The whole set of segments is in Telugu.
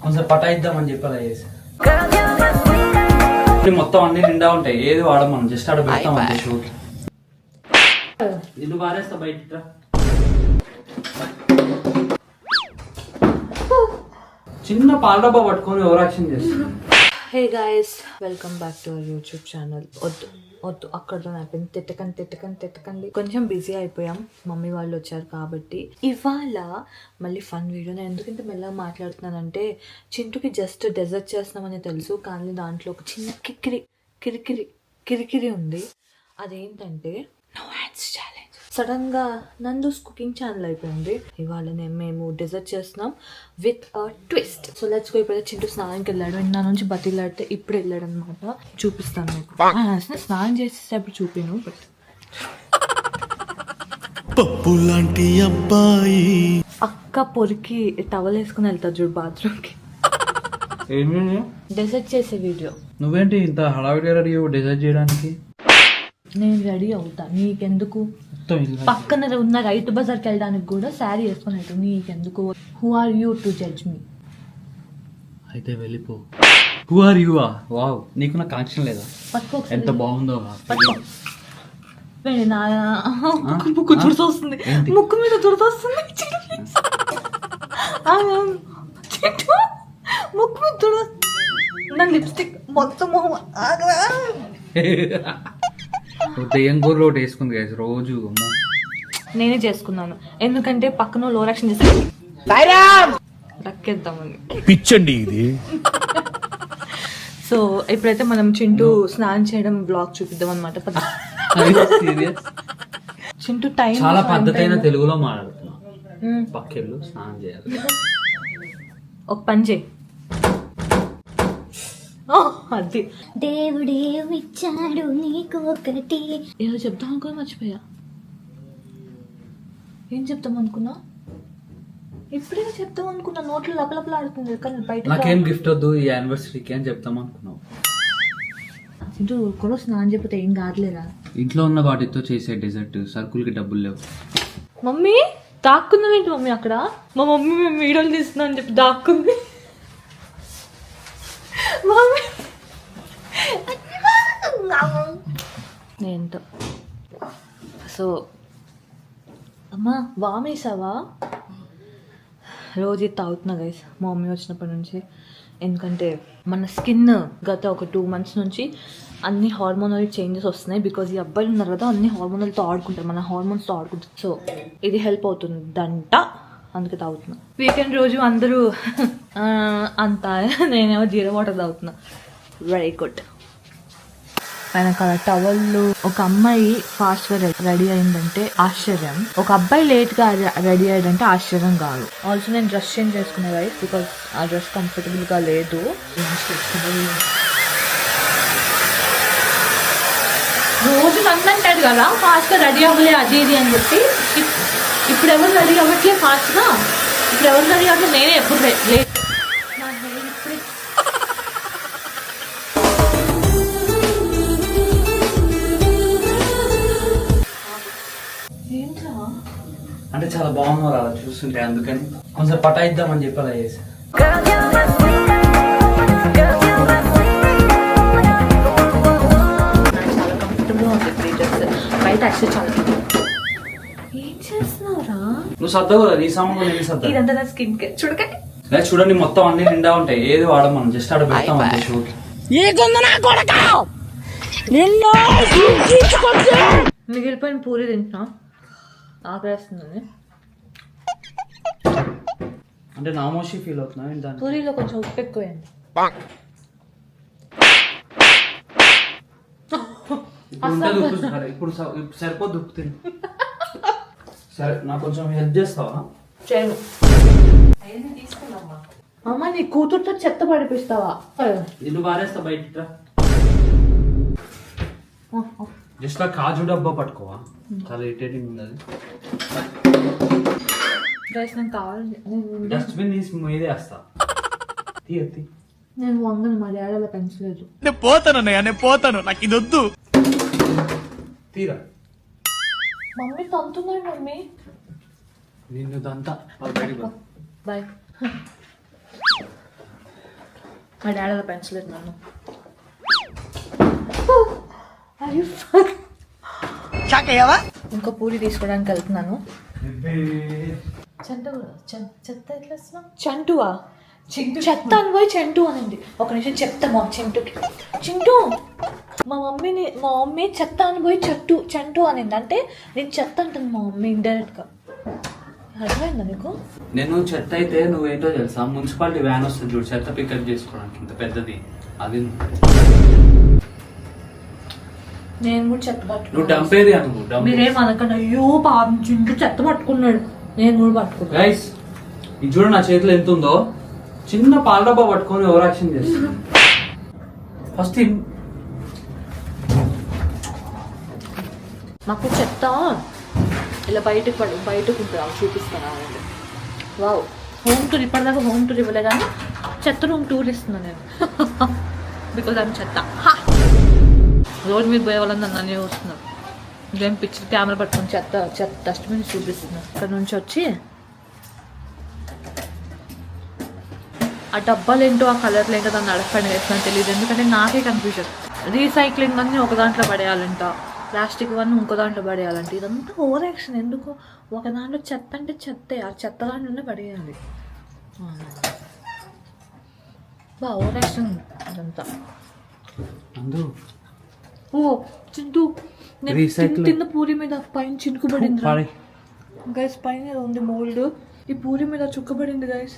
కొంచెం పటాయిద్దామని చెప్పి అలా చేసి మొత్తం అన్ని నిండా ఉంటాయి, ఏది వాడడం మనం జస్ట్ ఆడ పెడతాం అంతే షూకి. ఇల్లు బారేస్తా బయట. చిన్న పాల డబ్బా పట్టుకొని ఓవర్ యాక్షన్ చేస్తున్నాం. Hey guys, welcome back to our YouTube channel. వద్దు అక్కడతో అయిపోయింది. తిట్టకండి. కొంచెం బిజీ అయిపోయాం, మమ్మీ వాళ్ళు వచ్చారు కాబట్టి. ఇవాళ మళ్ళీ ఫన్ వీడియో. నేను ఎందుకంటే మెల్లగా మాట్లాడుతున్నానంటే చింటుకి జస్ట్ డెజర్ట్ చేస్తున్నామని తెలుసు, కానీ దాంట్లో ఒక చిన్న కిరికిరి ఉంది. అదేంటంటే నో హ్యాండ్స్ ఛాలెంజ్. సడన్ గా నందూస్ కుకింగ్ ఛానల్ అయిపోయింది. ఇవాళ మేము డెజర్ట్ చేస్తున్నాం with a twist. So let's go. ఇప్పుడైతే చింటూ స్నానానికి వెళ్ళాడు, నా నుంచి బతిలాడితే ఇప్పుడు వెళ్ళాడు అనమాట. చూపిస్తాను మీకు. స్నానం చేసేటప్పుడు చూపిను, బట్ పప్పు లాంటి అబ్బాయి అక్క పొరికి టవల్ వేసుకుని వెళ్తారు చూడు బాత్రూమ్ కి. డెజర్ట్ చేసే వీడియో. నువ్వేంటి ఇంత హడావిడిగా రెడీ డెజర్ట్ చేయడానికి? నేను రెడీ అవుతా, నీకెందుకు? పక్కన ఉన్న రైతు బజార్కి వెళ్ళడానికి కూడా శారీ వేసుకొని వెళ్తాను, నీకెందుకు? Who are you to judge me? అయితే వెళ్ళిపో. Who are you? వావ్, నీకు నా కనెక్షన్ లేదా? ఎంత బాగుందో. ముక్కు దురదొస్తుంది, ముక్కు మీద దురదొస్తుంది, ముక్కు మీద దురద. నా లిప్స్టిక్ మొత్తం దెయ్యం కూరలో ఒకటి వేసుకుంది కదా రోజు. నేనే చేసుకున్నాను, ఎందుకంటే పక్కన లోర్ యాక్షన్ చేసి రక్కేద్దామని. పిచ్చండి ఇది. సో ఇప్పుడైతే మనం చింటూ స్నానం చేయడం బ్లాగ్ చూపిద్దాం అనమాట. చింటూ టైం చాలా పద్ధతైన తెలుగులో మాట్లాడుతున్నా. పక్కెళ్ళు స్నానం చేయాలి. ఒక పని చేయి. అది దేవుడే ఇచ్చాడు నీకు ఒకటి. ఏదో చెప్తాం అనుకున్నా, మర్చిపోయా. ఏం చెప్తాం అనుకున్నా? ఇప్పుడే చెప్తాం అనుకున్నా, నోట్లో లపలపలాడుతుంది కానీ బయట. నాకేం గిఫ్ట్ వద్దు ఈ యానివర్సరీకి అని చెప్తాం అనుకున్నావు. చింటూ కూడా స్నానం చెప్పితే ఏం కావట్లేదా? ఇంట్లో ఉన్న వాటితో చేసే డెజర్ట్ సరుకులకి డబ్బులు లేవు. మమ్మీ దాక్కున్నావేంటి మమ్మీ అక్కడ? మా మమ్మీ మేము వీడియోలు తీస్తున్నా అని చెప్పి దాక్కుంది. ఏంటో. సో అమ్మా వామేసావా? రోజు తాగుతున్నా గైస్ మా మమ్మీ వచ్చినప్పటి నుంచి. ఎందుకంటే మన స్కిన్ గత ఒక 2 months నుంచి అన్ని హార్మోనల్ చేంజెస్ వస్తున్నాయి. బికాజ్ ఈ అబ్బాయిలు ఉన్నారు కదా, అన్ని హార్మోనల్తో ఆడుకుంటారు, మన హార్మోన్స్తో ఆడుకుంటారు. సో ఇది హెల్ప్ అవుతుందంట, అందుకే తాగుతున్నా. వీకెండ్ రోజు అందరూ అంతా, నేనేమో 0 water తాగుతున్నా. Very good. వెనకాల టవల్లు. ఒక అమ్మాయి ఫాస్ట్గా రెడీ అయిందంటే ఆశ్చర్యం, ఒక అబ్బాయి లేట్గా రెడీ అయ్యాడంటే ఆశ్చర్యం కాదు. ఆల్సో నేను డ్రెస్ చేంజ్ చేసుకునే రైట్, బికాజ్ ఆ డ్రెస్ కంఫర్టబుల్గా లేదు. రోజు నన్ను అంటాడు కదా ఫాస్ట్గా రెడీ అవ్వలే అది ఇది అని చెప్పి. ఇప్పుడు ఎవరు రెడీ అవ్వట్లే ఫాస్ట్గా, ఇప్పుడు ఎవరు రెడీ అవ్వట్లేదు, నేనే ఎప్పుడు లేట్. నా హెయిర్ ఇప్పుడు ఏంట్రా అంటే చాలా బాగున్నారు అలా చూస్తుంటే, అందుకని కొంచెం పటాయిద్దామని చెప్పి అలా చేసి. చాలా కంఫర్టబుల్గా ఉంటుంది డ్రెస్. బయట యాక్చువల్ చాలా. ఏం చేస్తున్నావురా? నువ్వు సర్దవు కదా, నీ సామాన్ నేను సర్దా. ఇదంతా నా స్కిన్ కేర్ చూడకండి. చూడండి మొత్తం అన్ని నిండా ఉంటాయి, ఏది వాడడం మనం జస్ట్ ఆడ పెడతాం అంతే షూకి. మిగిలిపోయిన పూరి తింటున్నా, ఆకలేస్తుందని. అంటే నామోషి ఫీల్ అవుతున్నా దాన్ని. పూరీలో కొంచెం ఉప్పు ఎక్కువైంది. ఇప్పుడు సరిపోద్దు ఉప్పు తిని. సరే నాకు కొంచెం హెల్ప్ చేస్తావా? చేయను. అమ్మ నీ కూతురుతో చెత్త పడిపిస్తావా? ఇల్లు బారేస్తా బయట. జస్ట్ కాజు డబ్బా పట్టుకోవా, చాలా ఇరిటేటింగ్ ఉంది అది. నాకు కావాలి. డస్ట్బిన్ తీసి మీదే వేస్తా. తీయత్తి. నేను వంగను, మా డాడీ అలా పెంచలేదు. నేను పోతాను, నాకు ఇది వద్దు. తీరా. మమ్మీ తంతున్నాడు. మమ్మీ నిన్ను దంతా. బాయ్. మా డాడీ అలా పెంచలేదు నన్ను. ఇంకో పూరి తీసుకోవడానికి వెళ్తున్నాను. చెత్త ఎట్లా చంటువా చెత్త అని పోయి చెంటు అనండి. ఒక నిమిషం చెప్తా మా చెంటుకి. చింటూ మా మమ్మీ చెత్త అని పోయి చంటు అనింది. అంటే నేను చెత్త అంటుంది మా మమ్మీ ఇండైరెక్ట్గా. అర్థమైందా నీకు? నేను చెత్త అయితే నువ్వేంటో తెలుసా, మున్సిపాలిటీ వ్యాన్ వస్తుంది చూడు చెత్త పికప్ చేసుకోవడానికి, ఇంత పెద్దది అది. నేను కూడా చెత్త నువ్వు డంపేది అనుకో. మీరేం అనకండి. అయ్యో పాపం చింటూ చెత్త పట్టుకున్నాడు, నేను కూడా పట్టుకున్నాను. గైస్ ఇది చూడు నా చేతిలో ఎంత ఉందో. చిన్న పాల డబ్బా పట్టుకొని ఓవర్ యాక్షన్ చేస్తుంది. ఫస్ట్ మాకు చెత్త ఇలా బయటకు ఉంటుంది, అవి చూపిస్తాను. Wow, home tour. ఇప్పటిదాకా హోమ్ టూర్ ఇవ్వలే కానీ చెత్త రూమ్ టూర్ ఇస్తున్నాను నేను. బికాజ్ ఆమె చెత్త. రోడ్ మీద పోయే వాళ్ళని నన్ను చూస్తున్నాను. ఇదేం పిక్చర్ కెమెరా పట్టుకొని చెత్త డస్ట్బిన్ చూపిస్తున్నాను. ఇక్కడ నుంచి వచ్చి ఆ డబ్బాలు ఏంటో ఆ కలర్లు ఏంటో దాన్ని అడగండి వేస్తున్నాను తెలియదు. ఎందుకంటే నాకే కన్ఫ్యూజన్. రీసైక్లింగ్ అన్నీ ఒక దాంట్లో పడేయాలంట, ప్లాస్టిక్ అన్నీ ఇంకో దాంట్లో పడేయాలంటే. ఇదంతా ఓవర్ యాక్షన్. ఎందుకు? ఒక దాంట్లో చెత్త అంటే చెత్తే, ఆ చెత్త దాంట్లోనే పడేయాలి. బా ఓవర్ యాక్షన్ ఇదంతా. ఓ చింటూ, నేను తిన్న పూరి మీద పైన చినుకుపడింది గైస్. పైన ఉంది మోల్డ్, ఈ పూరి మీద చుక్కబడింది గైస్.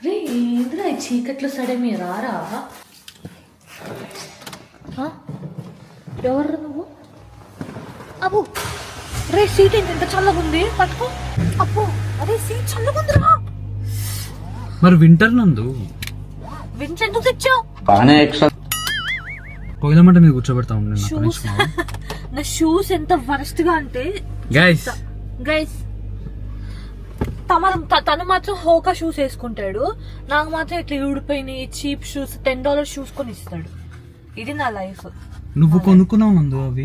రే ఏంద్రా ఈ చీకట్లో సడే మీరు రారా? ఎవరు నువ్వు? అబ్బు రే సీట్ ఏంటి ఎంత చల్లగా ఉంది, పట్టుకో. అబ్బో అరే సీట్ చల్లగా ఉందిరా. మరి వింటర్ నందు వింటర్ ఎందుకు తెచ్చావు? పోయిలమంటే మీరు కూర్చోబెడతాం. నా షూస్ ఎంత వరస్ట్ గా అంటే గైస్ తను మాత్రం హోకా షూస్ వేసుకుంటాడు, నాకు మాత్రం ఇట్లా ఊడిపోయినాయి చీప్ షూస్ $10 షూస్ కొని ఇస్తాడు. ఇది నా లైఫ్. నువ్వు కొనుక్కున్నావు నందు అవి.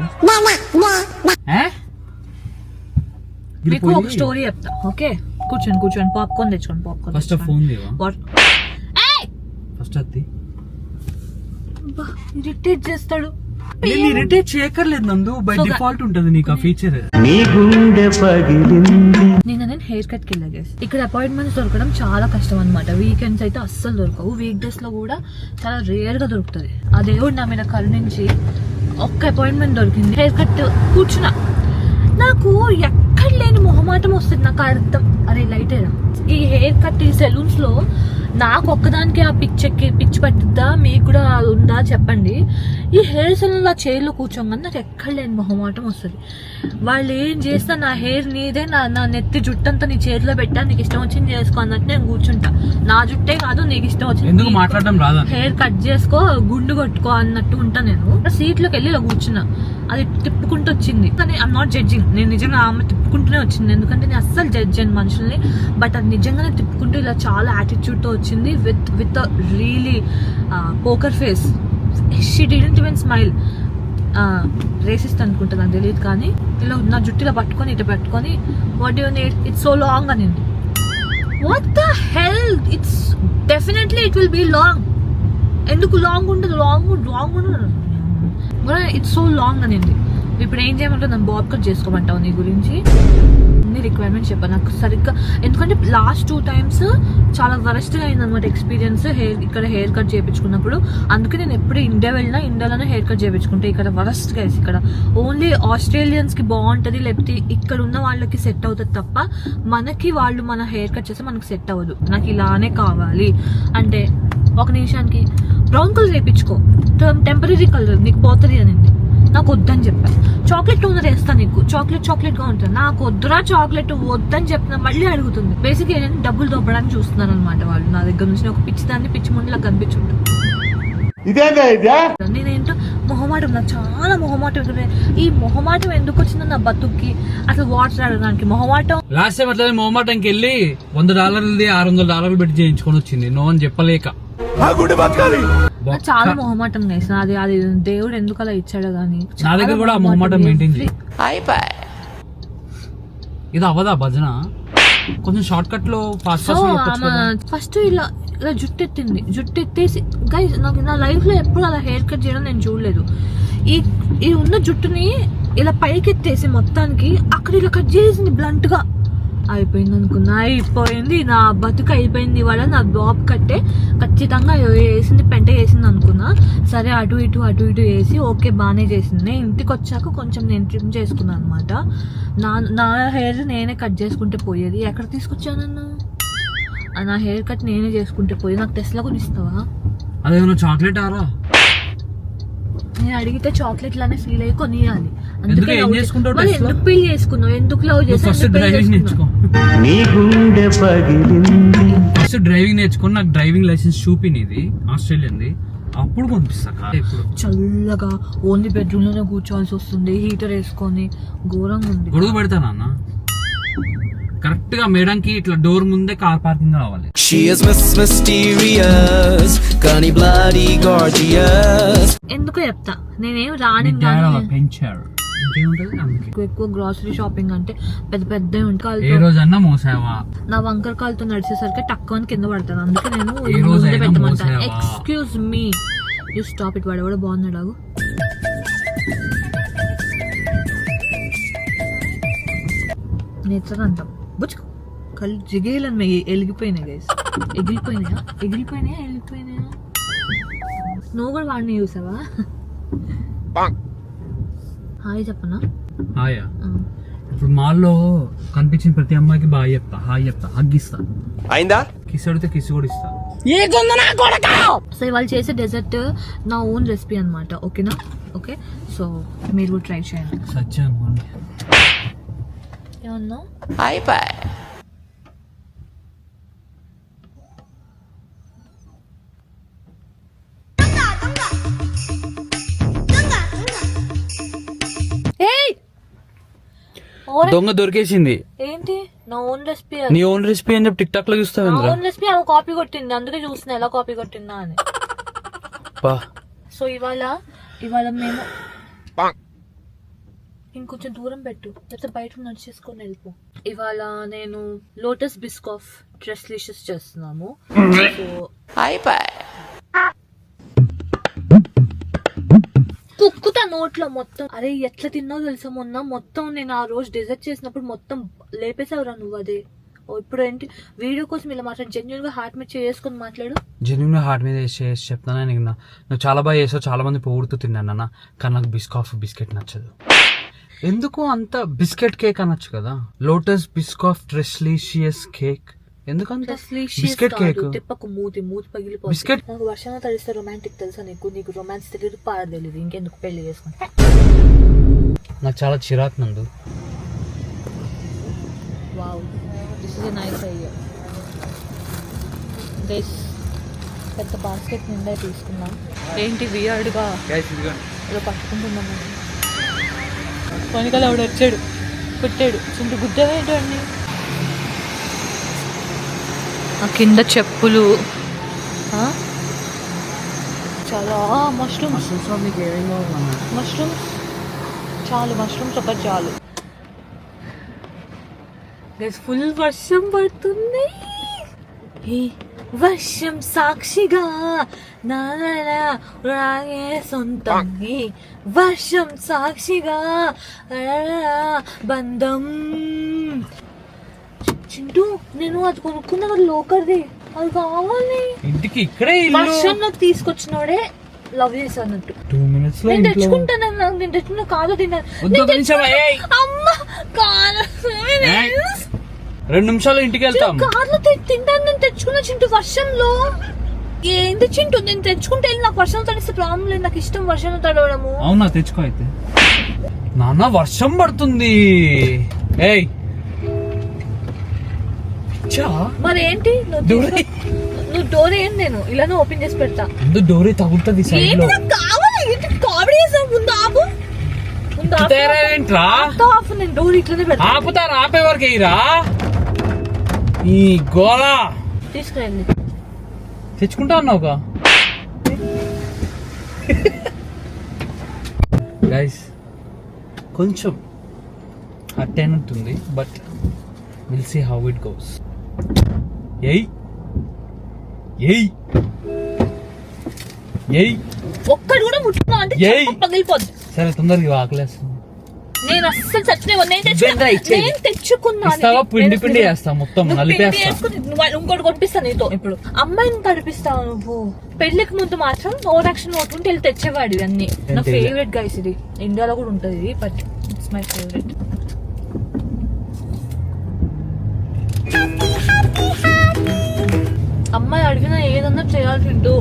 మీకు ఒక స్టోరీ చెప్తా, ఓకే? కూర్చొని పాప్కార్న్ తెచ్చుకోండి. పాప్కార్న్ ఫస్ట్ ఫోన్ ఫస్ట్ అది ఇరిటేట్ చేస్తాడు. ఇరిటేట్ చేయక్కర్లేదు నందు, బై డిఫాల్ట్ ఉంటది నీకు ఆ ఫీచర్. నేను హెయిర్ కట్ కి వెళ్ళా. ఇక్కడ అపాయింట్మెంట్స్ దొరకడం చాలా కష్టం అనమాట. వీకెండ్స్ అయితే అస్సలు దొరకవు, వీక్ డేస్ లో కూడా చాలా రేర్ గా దొరుకుతుంది. ఆ దేవుడు నా మీద కరుణించి ఒక్క అపాయింట్మెంట్ దొరికింది. హెయిర్ కట్ కూర్చున్నా, నాకు ఎక్కడ లేని మొహమాటం వస్తుంది. నాకు అర్థం, అరే లైట్ ఈ హెయిర్ కట్ ఈ సెలూన్స్ లో నాకు ఒక్కదానికి ఆ పిచ్చి పట్టిద్దా, మీకు కూడా ఉందా చెప్పండి. ఈ హెయిర్ సెలూన్ ఆ చైర్లో కూర్చోగానే నాకు ఎక్కడ లేని మొహమాటం వస్తుంది. వాళ్ళు ఏం చేస్తా, నా హెయిర్ నీదే, నా నెత్తి జుట్టంతా నీ చేతిలో పెట్టా, నీకు ఇష్టం వచ్చింది చేసుకో అన్నట్టు నేను కూర్చుంటా. నా జుట్టే కాదు, నీకు ఇష్టం వచ్చింది మాట్లాడడం రాదా, హెయిర్ కట్ చేసుకో, గుండు కొట్టుకో అన్నట్టు ఉంటా. నేను సీట్లోకి వెళ్ళి ఇలా కూర్చున్నా, అది తిప్పుకుంటూ వచ్చింది. కానీ ఐఎమ్ నాట్ జడ్జింగ్, నేను నిజంగా ఆమె తిప్పుకుంటూనే వచ్చింది. ఎందుకంటే నేను అస్సలు జడ్జ్ అయ్యాను మనుషుల్ని, బట్ అది నిజంగానే తిప్పుకుంటూ ఇలా చాలా యాటిట్యూడ్తో వచ్చింది. With really poker face. She didn't even smile. Racist అనుకుంటా, నాకు తెలియదు. కానీ ఇలా నా జుట్టు ఇలా పట్టుకొని ఇటు పట్టుకొని what you need, it's so long అనింది. What the hell, it's definitely it will be long. ఎందుకు లాంగ్ ఉండదు? లాంగ్ ఉండదు, ఇట్స్ సో లాంగ్ అనింది. ఇప్పుడు ఏం చేయమంటావు? నన్ను బాబ్ కట్ చేసుకోమంటావు? నీ గురించి అన్ని రిక్వైర్మెంట్స్ చెప్పాను నాకు సరిగ్గా. ఎందుకంటే లాస్ట్ 2 times చాలా వరస్ట్గా అయిందనమాట ఎక్స్పీరియన్స్ ఇక్కడ హెయిర్ కట్ చేయించుకున్నప్పుడు. అందుకే నేను ఎప్పుడు ఇండియా వెళ్ళినా ఇండియాలోనే హెయిర్ కట్ చేయించుకుంటే. ఇక్కడ వరస్ట్గా ఇక్కడ ఓన్లీ ఆస్ట్రేలియన్స్కి బాగుంటుంది, లేకపోతే ఇక్కడ ఉన్న వాళ్ళకి సెట్ అవుతుంది తప్ప మనకి వాళ్ళు మన హెయిర్ కట్ చేస్తే మనకు సెట్ అవ్వదు. నాకు ఇలానే కావాలి అంటే ఒక నిమిషానికి బ్రౌన్ కలర్ వేయించుకో, టెంపరీ కలర్ నీకు పోతుంది అనింది. నాకు వద్దని చెప్పాను. చాక్లెట్ టోనర్ వేస్తాను నీకు, చాక్లెట్ గా ఉంటుంది. నాకు వద్దురా చాక్లెట్, వద్దని చెప్పిన మళ్ళీ అడుగుతుంది. బేసిక్ ఏంటంటే డబ్బులు దొబ్బడానికి చూస్తున్నారు అనమాట వాళ్ళు నా దగ్గర నుంచి. ఒక పిచ్చిదాన్ని పిచ్చి ముందులా కనిపించుంటాను. నేనేంటో మొహమాటం, నాకు చాలా మొహమాటం. ఈ మొహమాటం ఎందుకు వచ్చిందో నా బతుక్కి, అసలు వాటర్ అడగడానికి మొహమాటం. లాస్ట్ టైం అట్లా మొహమాటంకి వెళ్ళి $100 $600 పెట్టి చేయించుకొని వచ్చింది, నో అని చెప్పలేక. చాలా మొహమాటం గైస్ అది దేవుడు ఎందుకు అలా ఇచ్చాడో గానీ. నా దగ్గర కూడా మొహమాటం మెయింటైన్ చేయి. ఇది అవ్వదా భజన? కొంచెం షార్ట్ కట్ లో ఫాస్ట్ సో ఆమె ఫస్ట్ ఇలా ఇలా జుట్టు ఎత్తింది, జుట్టు ఎత్తేసి గైస్ నాకు నా లైఫ్ లో ఎప్పుడు అలా హెయిర్ కట్ చేయడం నేను చూడలేదు. ఈ ఉన్న జుట్టుని ఇలా పైకి ఎత్తేసి మొత్తానికి అక్కడ ఇలా కట్ చేసింది బ్లంట్ గా. అయిపోయింది అనుకున్నా, అయిపోయింది నా బతుకు అయిపోయింది. ఇవాళ నా బాబ్ కట్టే ఖచ్చితంగా వేసింది, పెంట వేసింది అనుకున్నా. సరే అటు ఇటు వేసి ఓకే బాగానే చేసింది. ఇంటికి వచ్చాక కొంచెం నేను ట్రిమ్ చేసుకున్నాను అనమాట. నా హెయిర్ నేనే కట్ చేసుకుంటే పోయేది, ఎక్కడ తీసుకొచ్చానన్నా నా హెయిర్ కట్ నేనే చేసుకుంటే పోయేది. నాకు టెస్లా కూడా ఇస్తావా? అదేమన్నా చాక్లెట్ ఆరా? నేను అడిగితే చాక్లెట్ లానే ఫీల్ అయ్యి కొనియాలి. ఎందుకు ఏం చేసుకుంటావు? ఎందుకు పెళ్లి చేసుకున్నావు, ఎందుకు లవ్ చేసావు? ఫస్ట్ డ్రైవింగ్ నేర్చుకో. ఫస్ట్ డ్రైవింగ్ నేర్చుకో. నాకు డ్రైవింగ్ లైసెన్స్ చూపినిది ఆస్ట్రేలియన్ది, అప్పుడు పంపిస్తా. ఇప్పుడు చల్లగా ఓన్లీ బెడ్రూమ్ లోనే కూర్చోవాల్సి వస్తుంది, హీటర్ వేసుకొని ఘోరంగా ఉంది. గొడుగు పెడతానా అన్న? కరెక్ట్ గా మేడంకి ఇట్లా డోర్ ముందే కార్ పార్కింగ్ రావాలి. She is Miss Mysterious, కానీ bloody gorgeous. ఎందుకో చెప్తా, నేనేం రాని పెంచారు. ఇంకేముంటది అందుకే. ఎక్కువ గ్రాసరీ షాపింగ్ అంటే పెద్ద పెద్ద ఉంటాయి. ఏ రోజన్నా మోసావా? నా వంకర కాలుతో నడిచేసరికి టక్కువ కింద పడతాను, అందుకే నేను ఏ రోజైనా మోసావా? Excuse me, you stop it. వాడు బాగున్నాడు. నేర్చగా అంటాం బుచ్చుకో. కళ్ళు జిగేలని ఎలిగిపోయినాయి గైస్. ఎగిరిపోయినాయా? నువ్వు కూడా వాడిని చూసావా? హాయ్ చెప్పనా? హాయా? ఇప్పుడు మాల్లో కనిపించిన ప్రతి అమ్మాయికి బాయ్ చెప్తా, హాయ్ చెప్తా, హగ్గిస్తా. అయిందా? కిస్ అడిగితే కిస్ కూడా ఇస్తా. సో ఇవాళ చేసే డెజర్ట్ నా ఓన్ రెసిపీ అనమాట. ఓకేనా? ఓకే, సో మీరు కూడా ట్రై చేయండి. సత్యం ఏమన్నా అయిపోయి. దొంగ దొరికేసింది. ఏంటి? నా ఓన్ రెసిపీ. నీ ఓన్ రెసిపీ అని చెప్పి టిక్ టాక్ లో చూస్తావు. నా ఓన్ రెసిపీ ఆమె కాపీ కొట్టింది, అందుకే చూస్తున్నా ఎలా కాపీ కొట్టిందా అని. సో ఇవాళ మేము ఇంకొంచెం దూరం పెట్టు, లేకపోతే బయట నడిచేసుకొని వెళ్ళిపో. ఇవాళ నేను లోటస్ బిస్కాఫ్ ట్రెస్లిషియస్ చేస్తున్నాము. సో అయిపోయి. కుక్కుతా నోట్లో మొత్తం. అరే ఎట్లా తిన్నావు తెలుసా? మొత్తం నేను ఆ రోజు డెజర్ట్ చేసినప్పుడు మొత్తం లేపేసావురా నువ్వు. అదే ఇప్పుడు ఏంటి వీడియో కోసం ఇలా మాట్లాడు? జెన్యున్ గా హార్ట్ మీద చేసుకొని మాట్లాడు. జెన్యున్ గా హార్ట్ మీద చేసి చెప్తానా నీకు? నువ్వు చాలా బాగా చేసావు, చాలా మంది పొగుడుతూ తిన్నాను అన్న, కానీ నాకు బిస్కెట్ నచ్చదు. ఎందుకు అంత? బిస్కెట్ కేక్ అనొచ్చు కదా. లోటస్ బిస్కాఫ్ ట్రెస్లిషియస్ కేక్ ఎందుకంత? బిస్కెట్ కేక్ తిప్పకు, మూతి పగిలిపోతుంది. బిస్కెట్ నాకు వర్షంలో తడిస్తే రొమాంటిక్ తెలుసా నీకు? నీకు రొమాన్స్ తెలియదు, పాడ తెలియదు, ఇంకెందుకు పెళ్లి చేసుకుంటా? నాకు చాలా చిరాకు నందు. Wow, this is a nice idea guys. పెద్ద బాస్కెట్ నిండా తీసుకున్నాం. ఏంటి వియర్డ్గా ఇలా పట్టుకుంటున్నాం. కొనికలు ఆవిడ వచ్చాడు, కొట్టాడు. చింటూ గుడ్డవేంటండి? ఆ కింద చెప్పులు చాలా మష్రూమ్స్ చాలు, మష్రూమ్స్ ఒకటి చాలు. గైస్ ఫుల్ వర్షం పడుతుంది. వర్షం సాక్షిగా రాగే సొంతం, వర్షం సాక్షిగా బంధం. చింటూ నేను అది కొనుక్కున్నా కదా లోకర్ది, అది కావాలి. ఇంటికి ఇక్కడే వర్షంలో తీసుకొచ్చినోడే లవ్ చేశానట్టు. 2 minutes లో నేను తెచ్చుకుంటాను, నేను తెచ్చుకున్నా కాదు తిన్నాను. 2 నిమిషాలు ఇంటికి వెళ్తాం. కార్లో తింటాను, నేను తెచ్చుకున్నా చింటూ వర్షంలో. ఏంది చింటూ, నేను తెచ్చుకుంటే వెళ్ళి నాకు వర్షంలో తడిస్తే ప్రాబ్లం లేదు, నాకు ఇష్టం వర్షంలో తడవడము. అవునా, తెచ్చుకో అయితే. నాన్న వర్షం పడుతుంది. ఏయ్ మరి ఏంటి నువ్వు డోర్ ఏంటి? నేను ఇలానే ఓపెన్ చేసి పెడతా. డోరే తగులుతుంది సైడ్ లో. కామెడీ చేసావు. ముందు ఆపు, నేను డోర్ ఇట్లనే పెడతా. ఆపుతారా? ఆపే వరకు ఎయిరా ఈ గోళ. తీసుకురండి. తెచ్చుకుంటా అన్నావుగా. గైస్ కొంచెం అట్టేనట్టుంది, but will see how it goes. ఏయ్ ఏయ్ ఏయ్ ఒక్కడు కూడా ముట్టుకున్నా అంటే ఏయ్. చెప్పు పగిలిపోద్ది. సరే తొందరగా ఆకలేస్తుంది. నేను అస్సలు చచ్చినా ఇదేంట్రా ఇచ్చేది? నేను తెచ్చుకున్నాను. ఇస్తావా? పిండి పిండి చేస్తా మొత్తం నువ్వు నలిపేస్తా. పిండి వేసుకుని ఇంకోటి కొనిపిస్తా నీతో. ఇప్పుడు అమ్మాయిని కనిపిస్తావు నువ్వు. పెళ్లికి ముందు మాత్రం ఓవర్ యాక్షన్ అవుతుంటే వెళ్ళి తెచ్చేవాడు ఇవన్నీ. నా ఏంటి? ఫేవరెట్ గైస్ ఇది. ఇండియాలో కూడా ఉంటది ఇది, బట్ ఇట్స్ మై ఫేవరెట్. అమ్మాయి అడిగినా ఏదన్నా చేయాలి తింటూ.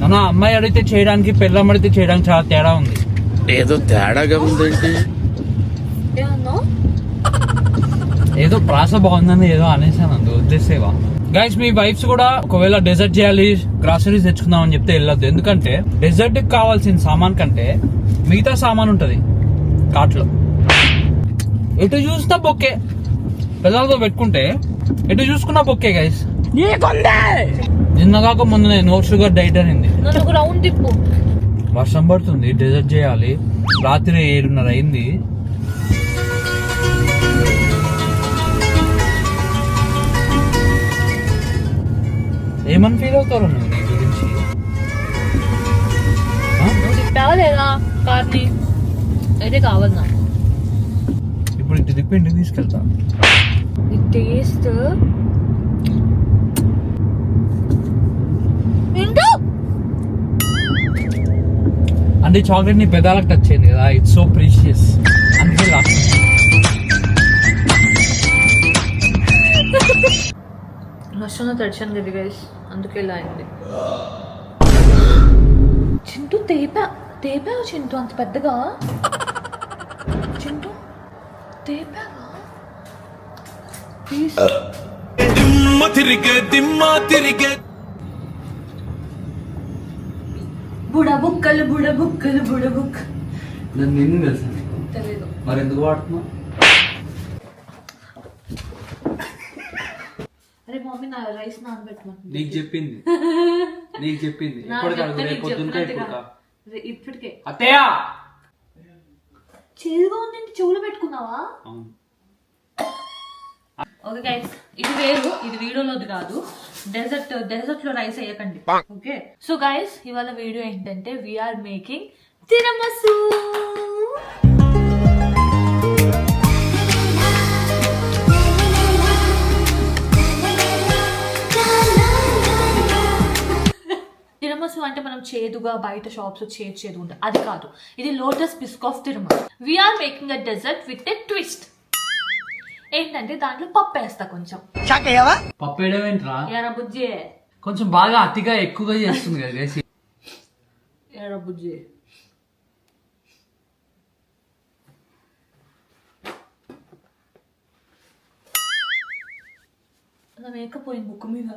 నాన్న అమ్మాయి అడిగితే చేయడానికి పెళ్ళం అడిగితే చేయడానికి చాలా తేడా ఉంది. ఏదో తేడాగా ఉందేంటి? ఏమన్నా ఏదో ప్రాస బాగుందని ఏదో అనేసాను, అందు వదిలేసేవా. గైస్ మీ వైఫ్స్ కూడా ఒకవేళ డెజర్ట్ చేయాలి గ్రాసరీస్ తెచ్చుకుందాం అని చెప్తే వెళ్ళొద్దు. ఎందుకంటే డెజర్ట్ కి కావాల్సిన సామాన్ కంటే మిగతా సామాన్ ఉంటది కార్ట్లో. ఎటు చూసినా బొక్కే. పిల్లలతో పెట్టుకుంటే ఎటు చూసుకున్నా బొక్కే గైస్. నిన్నగాక మొన్న నో షుగర్ డైట్ అనింది. నన్ను ఒక రౌండ్ తిప్పు. వర్షం పడుతుంది, డెజర్ట్ చేయాలి, రాత్రి 7:30 అయింది. ఏమని ఫీల్ అవుతారు నువ్వు నీ గురించి? నువ్వు తిప్పావా లేదా కార్ని? అయితే కావాలి నాకు. ఇప్పుడు ఇటు తిప్పి ఇంటికి తీసుకెళ్తా. ఈ టేస్ట్ ఏంటో అంటే చాక్లెట్ నీ పెదాలకు టచ్ అయింది కదా, ఇట్స్ సో ప్రీషియస్. అందుకే లాస్ట్ వర్షంలో తడిచాను కదా గైస్, అందుకే ఇలా అయింది. చింటూ తేపావు చింటూ అంత పెద్దగా. చింటూ తేపావా? ప్లీజ్. బుడబుక్కలు బుడబుక్కలు బుడబుక్. నన్ను నిన్ను తెలుసా? తెలీదు. మరి ఎందుకు వాడుతున్నావు? అరే మమ్మీ నా రైస్ నానబెట్టమంటుంది. నీకు చెప్పింది ఇప్పటికే అత్తయ్య చేదుగా ఉంది. చెవులు పెట్టుకున్నావా? ఓకే గైస్, ఇది వేరు, ఇది వీడియోలోది కాదు. డెజర్ట్ లో రైస్ వేయకండి. ఓకే సో గైస్, ఇవాళ వీడియో ఏంటంటే వీఆర్ మేకింగ్ తిరమసు. తిరమసు అంటే మనం చేదుగా బయట షాప్స్ చేదు ఉంటుంది, అది కాదు. ఇది Lotus Biscoff tiramisu. We're making a dessert with a twist. ఏంటంటే దాంట్లో పప్పు వేస్తా కొంచెం. పప్పు వేయడం ఏంట్రా? ఎరా బుజ్జి, కొంచెం బాగా అతిగా ఎక్కువగా చేస్తుంది కదా గైస్. ఎరా బుజ్జి. నా మేకప్ పోయింది ముక్కు మీద.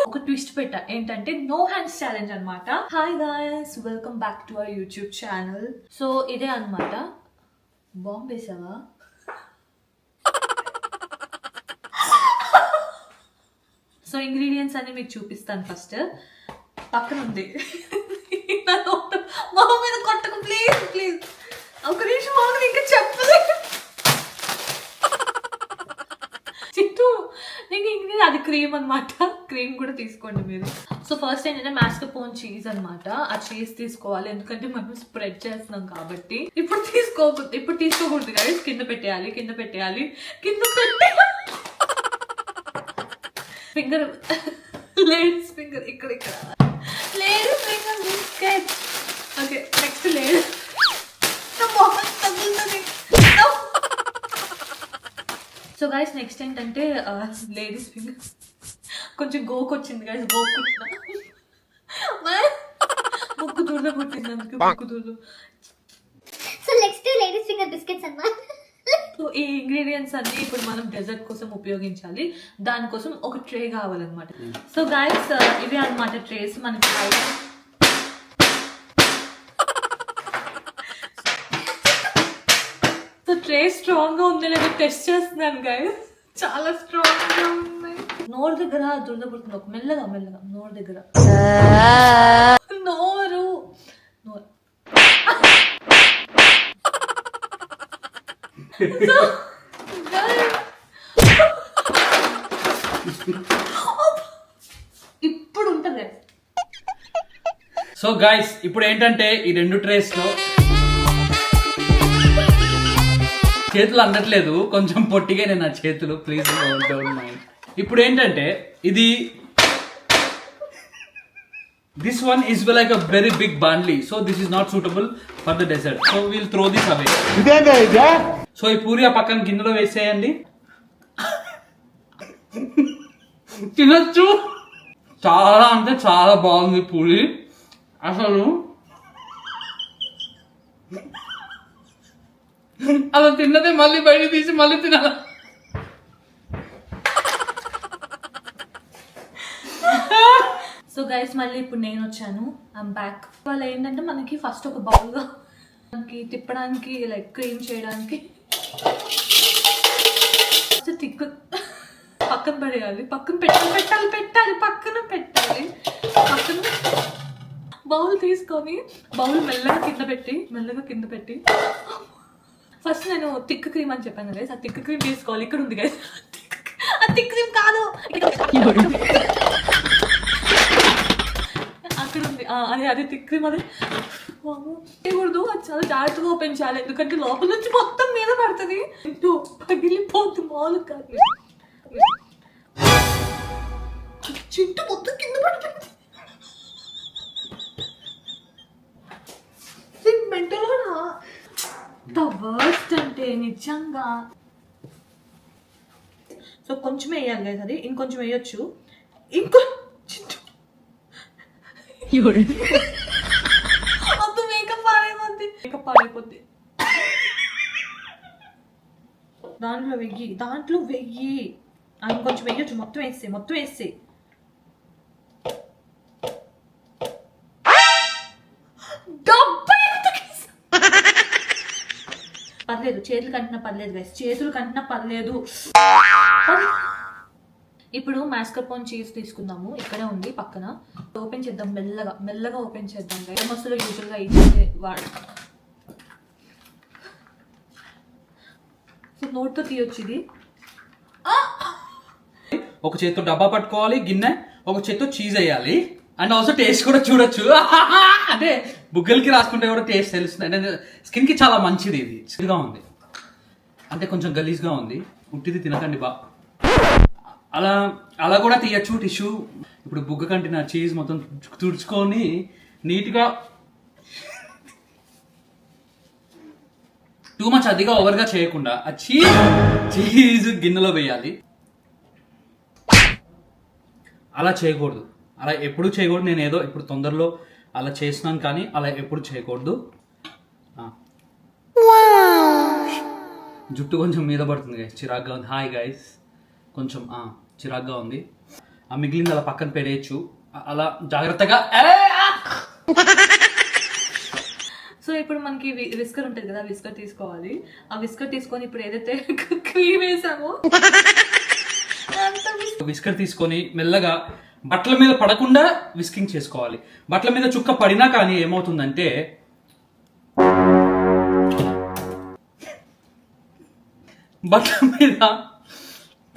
ఒక ట్విస్ట్ పెట్టా, ఏంటంటే నో హ్యాండ్స్ ఛాలెంజ్ అన్నమాట. Hi guys, welcome back to our YouTube channel. So ఇదే అన్నమాట. బాంబ్ వేసావా? సో ఇంగ్రీడియంట్స్ అన్ని మీకు చూపిస్తాను. ఫస్ట్ పక్కన ఉంది. మా మీద కొట్టకు ప్లీజ్ ప్లీజ్. ఒక నిమిషం మాకు ఇంకా చెప్పలేదు. చిట్టు నీకు ఇంగ్రీడియంట్ అది క్రీమ్ అనమాట. క్రీమ్ కూడా తీసుకోండి మీరు. సో ఫస్ట్ ఏంటంటే మాస్కర్పోన్ చీజ్ అనమాట. ఆ చీజ్ తీసుకోవాలి, ఎందుకంటే మనం స్ప్రెడ్ చేస్తున్నాం కాబట్టి. ఇప్పుడు తీసుకోకూడదు కదా, కింద పెట్టేయాలి. ఫింగర్, లేడీస్ ఫింగర్ ఇక్కడ ladies finger biscuit. Okay next ladies. So guys next ఏంటంటే లేడీస్ ఫింగర్. కొంచెం గోకు వచ్చింది గైస్, గోకున్నా ముక్కు దూరం పుట్టింది, అందుకే ముక్కు దూరం. So next ladies finger biscuits అన్నమాట. సో ఈ ఇంగ్రీడియంట్స్ అన్ని ఇప్పుడు మనం డెజర్ట్ కోసం ఉపయోగించాలి. దానికోసం ఒక ట్రే కావాలన్నమాట. సో గైస్ ఇవి అన్నమాట ట్రేస్ మనకి. సో ట్రే స్ట్రాంగ్ గా ఉంది లేదా టెస్ట్ చేస్తున్నాను గైస్. చాలా స్ట్రాంగ్ గా ఉంది. నోరు దగ్గర దురద పుడుతుంది. ఒక మెల్లగా నోరు దగ్గర. నోరు ఇప్పుడు ఉంటుంది. సో గైస్ ఇప్పుడు ఏంటంటే ఈ 2 ట్రేస్ లో చేతులు అందట్లేదు, కొంచెం పొట్టిగా నేను నా చేతులు, ప్లీజ్ డోంట్ మైండ్. ఇప్పుడు ఏంటంటే ఇది this one is like a very big బాండ్లీ, so this is not suitable for the dessert, so will throw this away. So ఈ పూరి ఆ పక్కన గిన్నెలో వేసేయండి, తినచ్చు. చాలా అంటే చాలా బాగుంది పూరి అసలు. అలా తిన్నదే మళ్ళీ బయట తీసి మళ్ళీ తినాలి. సో గైస్ మళ్ళీ ఇప్పుడు నేను వచ్చాను, ఐమ్ బ్యాక్. వాళ్ళు ఏంటంటే మనకి ఫస్ట్ ఒక బౌల్గా మనకి తిప్పడానికి లైక్ క్రీమ్ చేయడానికి తిక్కు పక్కన పడేయాలి, పక్కన పెట్టాలి పక్కన బౌల్ తీసుకొని బౌల్ మెల్లగా కింద పెట్టి ఫస్ట్ నేను థిక్ క్రీమ్ అని చెప్పాను గైస్, ఆ థిక్ క్రీమ్ తీసుకోవాలి. ఇక్కడ ఉంది గైస్, ఆ థిక్ క్రీమ్ కాదు అక్కడ ఉంది, అదే థిక్ క్రీమ్. అదే చేయకూడదు, అది చాలా జాగ్రత్తగా ఓపెన్ చేయాలి, ఎందుకంటే లోపల నుంచి మొత్తం మీద పడుతుంది, పగిలిపోతుంది మాలు కాదు. చింటూ మొత్తం కింద పడుతుంది. మెంటలోనా ద వర్స్ట్ అంటే నిజంగా. సో కొంచెం వేయాలి కదా, అది ఇంకొంచెం వేయొచ్చు, అంత మేకప్ పాడైపోద్ది. దాంట్లో వెయ్యి ఇంకొంచెం వేయొచ్చు, మొత్తం వేస్తే పర్లేదు, చేతులు కంటినా పర్లేదు గైస్, ఇప్పుడు మాస్కర్పోన్ చీజ్ తీసుకుందాము, ఇక్కడే ఉంది పక్కన. ఓపెన్ చేద్దాం, మెల్లగా ఓపెన్ చేద్దాం గైస్. మస్తులో యూజువల్గా అయితే సో నోట్తో తీయొచ్చు ఇది. ఒక చేతితో డబ్బా పట్టుకోవాలి గిన్నె, ఒక చేతితో చీజ్ వేయాలి, అండ్ ఆల్సో టేస్ట్ కూడా చూడొచ్చు. అంటే బుగ్గలకి రాసుకుంటే కూడా టేస్ట్ తెలుస్తుంది, అంటే స్కిన్ కి చాలా మంచిది. ఇది చిన్నగా ఉంది అంటే కొంచెం గలీజ్గా ఉంది, ఉట్టిది తినకండి బా. అలా కూడా తీయచ్చు టిష్యూ. ఇప్పుడు బుగ్గ కంటిన చీజ్ మొత్తం తుడుచుకొని నీట్గా, టూ మచ్ అదిగా ఓవర్గా చేయకుండా ఆ చీజ్ గిన్నెలో వేయాలి. అలా చేయకూడదు, అలా ఎప్పుడు చేయకూడదు. నేను ఏదో ఇప్పుడు తొందరలో అలా చేసినాను, కానీ అలా ఎప్పుడు చేయకూడదు. జుట్టు కొంచెం మీద పడుతుంది గైస్, చిరాగ్గా ఉంది. హాయ్ గైస్, కొంచెం చిరాగ్గా ఉంది. ఆ మిగిలింది అలా పక్కన పెడేయచ్చు, అలా జాగ్రత్తగా. సో ఇప్పుడు మనకి విస్కర్ ఉంటుంది కదా, విస్కర్ తీసుకోవాలి. ఆ విస్కర్ తీసుకొని ఇప్పుడు ఏదైతే క్రీమ్ వేసామో విస్కర్ తీసుకొని మెల్లగా బట్టల మీద పడకుండా విస్కింగ్ చేసుకోవాలి. బట్టల మీద చుక్క పడినా కానీ ఏమవుతుందంటే బట్టల మీద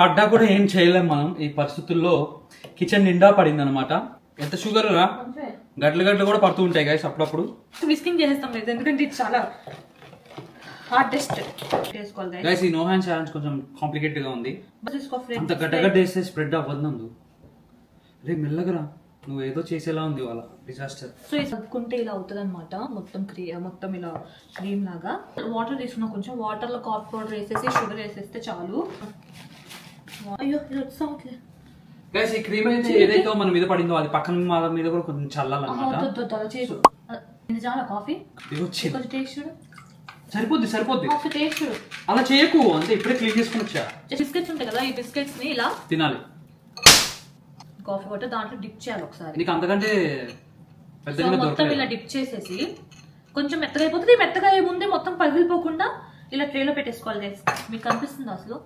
పడ్డా కూడా ఏం చేయలేం మనం ఈ పరిస్థితుల్లో. కిచెన్ నిండా పడింది అనమాట. ఎంత షుగర్ రా, గడ్డలు కూడా పడుతూ ఉంటాయి గైస్ అప్పుడప్పుడు. విస్కింగ్ చేసేస్తాం లేదు, ఎందుకంటే ఇది చాలా హార్డెస్ట్ చేసుకోవాలి గైస్. ఈ నో హ్యాండ్ ఛాలెంజ్ కొంచెం కాంప్లికేటెడ్ గా ఉంది, అంత గడ్డ వేస్తే స్ప్రెడ్ అవ్వదు నందు. రే మెల్లగరా, నువ్వు ఏదో చేసేలా ఉంది వాళ్ళ డిజాస్టర్. సో ఇది సర్దుకుంటే ఇలా అవుతుంది అనమాట, మొత్తం ఇలా క్రీమ్ లాగా. వాటర్ తీసుకున్నా, కొంచెం వాటర్లో కాఫీ పౌడర్ వేసేసి షుగర్ వేసేస్తే చాలు. అయ్యో ఇది వచ్చి గైస్, ఈ క్రీమ్ అయితే ఏదైతే మన మీద పడిందో అది పక్కన వాళ్ళ మీద కూడా కొంచెం చల్లాలన్నమాట. చాలా కాఫీ టేస్ట్ సరిపోద్ది. కాఫీ టేస్ట్ అలా చేయకు, అంతే ఇప్పుడే క్లీన్ చేసుకుని వచ్చా. బిస్కెట్స్ ఉంటాయి కదా, ఈ బిస్కెట్స్ ని ఇలా తినాలి. కాఫీ వాటర్ దాంట్లో డిప్ చేయాలి ఒకసారి. నీకు అంతకంటే మొత్తం ఇలా డిప్ చేసేసి కొంచెం మెత్తగా అయిపోతుంది. మెత్తగా అయ్యే ముందే మొత్తం పగిలిపోకుండా ఇలా ట్రేలో పెట్టేసుకోవాలి గైస్. మీకు కనిపిస్తుంది అసలు.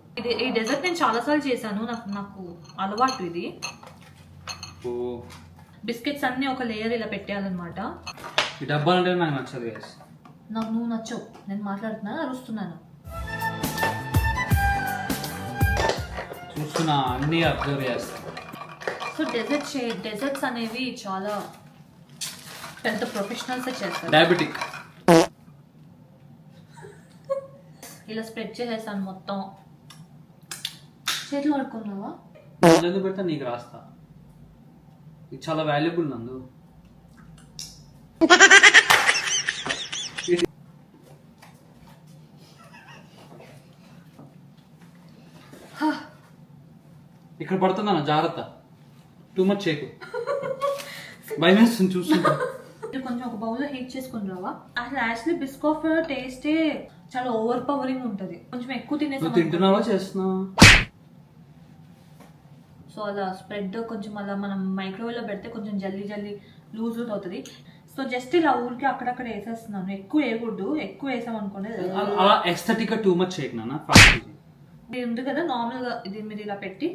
ఈ డెజర్ట్ నేను చాలా సార్లు చేశాను, నాకు అలవాటు ఇది. బిస్కెట్స్ అన్ని ఒక లేయర్ ఇలా పెట్టేయాలన్నమాట. ఈ డబ్బాలు అంటే నాకు నచ్చదు గైస్. నాకు నువ్వు నచ్చవు, నేను మాట్లాడుతున్నాను, అరుస్తున్నాను. చూస్తున్నా, అన్నీ అబ్జర్వ్ చేస్తా. సో డెజర్ట్స్ అనేవి చాలా పెద్ద ప్రొఫెషనల్సే చేస్తారు. డయాబెటిక్. ఇలా స్ప్రెడ్ చేసేసాను మొత్తం. చేతులు పడుకున్నావా? ఎందుకు పెడతా, నీకు రాస్తా. ఇది చాలా వాల్యుబుల్ నందు. ఇక్కడ పడుతుందా, జాగ్రత్త. టూ మచ్ చేయకు, భయం వేస్తుంది చూస్తుంటా. కొంచెం ఒక బౌల్లో హీట్ చేసుకుని రావా? అసలు యాక్చువల్లీ బిస్కాఫ్ టేస్టే చాలా ఓవర్ పవరింగ్ ఉంటుంది. కొంచెం ఎక్కువ నువ్వు తింటున్నావా చేస్తున్నావా? సో అలా స్ప్రెడ్ కొంచెం అలా మనం మైక్రోవేవ్ లో పెడితే కొంచెం జల్లీ లూజ్ అవుతుంది. సో జస్ట్ ఇలా ఊరికి అక్కడక్కడ వేసేస్తున్నాను. ఎక్కువ వేయకూడదు, ఎక్కువ వేసాం అనుకోండి. అలా ఎక్స్టెటిక్ గా టూ మచ్ చేయకు నాన్న. ఇది ఉంది కదా నార్మల్ గా, ఇది మీరు ఇలా పెట్టి.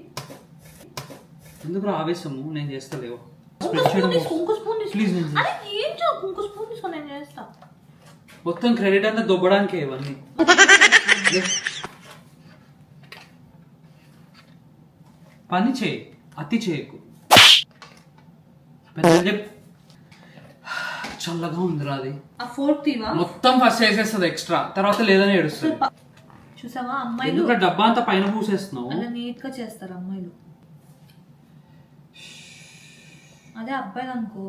ఎందుకు ఆవేశము, నేను చేస్తలేవు. ఇంకో స్పూన్ ప్లీజ్ ఇంకో స్పూన్ తీసుకొని నేను చేస్తా. మొత్తం క్రెడిట్ అంతా దొబ్బడానికి ఇవన్నీ. పని చేయి, అతి చేయకు. చల్లగా ఉందిరా అది. ఆ ఫోర్క్ తీవా? మొత్తం ఫస్ట్ వేసేస్తుంది ఎక్స్ట్రా, తర్వాత లేదని ఏడుస్తుంది. చూసావా అమ్మాయిలు డబ్బా అంతా పైన పూసేస్తున్నావు. అలా నీట్ గా చేస్తారు అమ్మాయిలు. అదే అబ్బాయిలు అనుకో,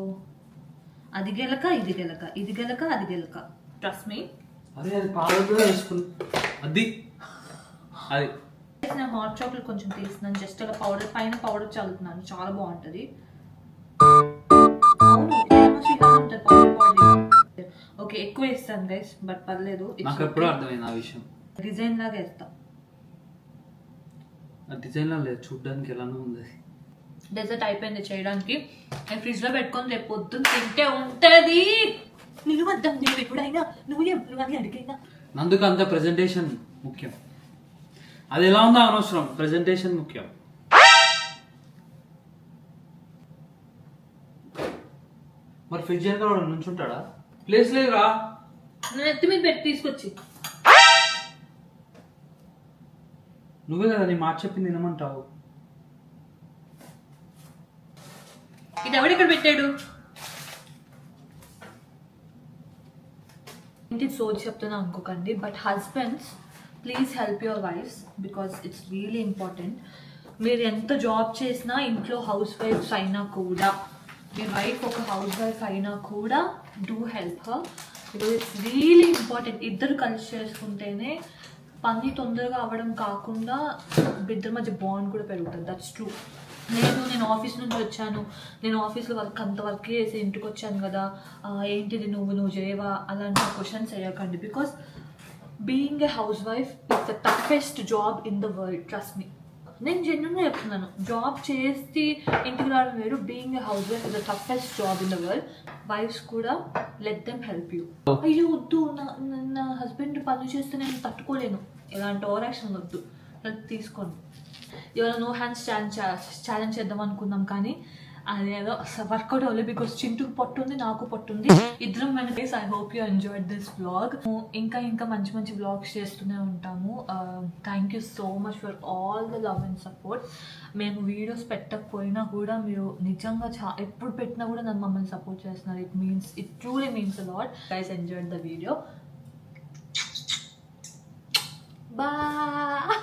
అది గెలక ఇది గెలక, ఇది గెలక అది గెలక. Trust me. అరే అది పాలతో వేసుకుని అది అది నేను హాట్ చాక్లెట్ కొంచెం తీస్తున్నాను. జస్ట్ అలా పౌడర్ పైన పౌడర్ చల్లుతున్నాను, చాలా బాగుంటది. ఓకే ఎక్కువ వేస్తాను గైస్, బట్ పర్లేదు. నాకు ఎప్పుడూ అర్థమైంది ఆ విషయం. డిజైన్ లాగా వేస్తా. ఆ డిజైన్ లా లేదు, చూడడానికి ఎలానో ఉంది. డెజర్ట్ అయిపోయింది చేయడానికి. నేను ఫ్రిడ్జ్ లో పెట్టుకొని రేపు పొద్దున్న తింటే ఉంటది. నేను వద్దాం, నేను ఎప్పుడైనా నువ్వు అని అడిగైనా. నందుకు అంత ప్రెజెంటేషన్ ముఖ్యం. అది ఎలా ఉందో అనవసరం, ప్రెజెంటేషన్ ముఖ్యం. మరి ఫ్రిడ్జ్ వెనక నుంచుంటాడా? ప్లేస్ లేదురా. నేను ఎత్తి మీద పెట్టి తీసుకొచ్చి. నువ్వే కదా నీ మాట చెప్పింది వినమంటావు. ఇది ఎవడు ఇక్కడ పెట్టాడు? ఇంటి సోచి చెప్తున్నా అనుకోకండి, but husbands please help your wives because it's really important. మీరు ఎంత జాబ్ చేసినా, ఇంట్లో హౌస్ వైఫ్స్ అయినా కూడా, మీ వైఫ్ ఒక హౌస్ వైఫ్ అయినా కూడా do help her because it's really important. ఇద్దరు కలిసి చేసుకుంటేనే పని తొందరగా అవ్వడం కాకుండా ఇద్దరి మధ్య బాండ్ కూడా పెరుగుతుంది. That's true. నేను ఆఫీస్ నుంచి వచ్చాను, నేను ఆఫీస్లో వర్క్ అంత వర్క్ చేసి ఇంటికి వచ్చాను కదా, ఏంటిది నువ్వు చేయవా అలాంటి క్వశ్చన్స్ వేయకండి. Because being a housewife is the toughest job in the world. Trust me, నేను జెన్యున్గా చెప్తున్నాను. జాబ్ చేసి ఇంటికి రావడం వేరు, being a housewife is the toughest job in the world. Wives కూడా లెట్ దెమ్ హెల్ప్ యూ. అయ్యో వద్దు, నా హస్బెండ్ పనులు చేస్తే నేను తట్టుకోలేను, ఇలాంటి ఓవర్ యాక్షన్ వద్దు, హెల్ప్ తీసుకోండి. ఇవాళ నో హ్యాండ్స్ ఛాలెంజ్ చేద్దాం అనుకున్నాం, కానీ అదేదో వర్కౌట్ అవ్వలేదు బికాస్ చింటూకి పట్టుంది, నాకు పట్టుంది, ఇద్దరం మనకేస్. I hope you enjoyed this vlog. ఇంకా మంచి వ్లాగ్స్ చేస్తూనే ఉంటాము. Thank you so much for all the love and support. మేము వీడియోస్ పెట్టకపోయినా కూడా మీరు నిజంగా ఎప్పుడు పెట్టినా కూడా నన్ను మమ్మల్ని సపోర్ట్ చేస్తున్నారు. It truly means a lot. Guys enjoyed the video. Bye.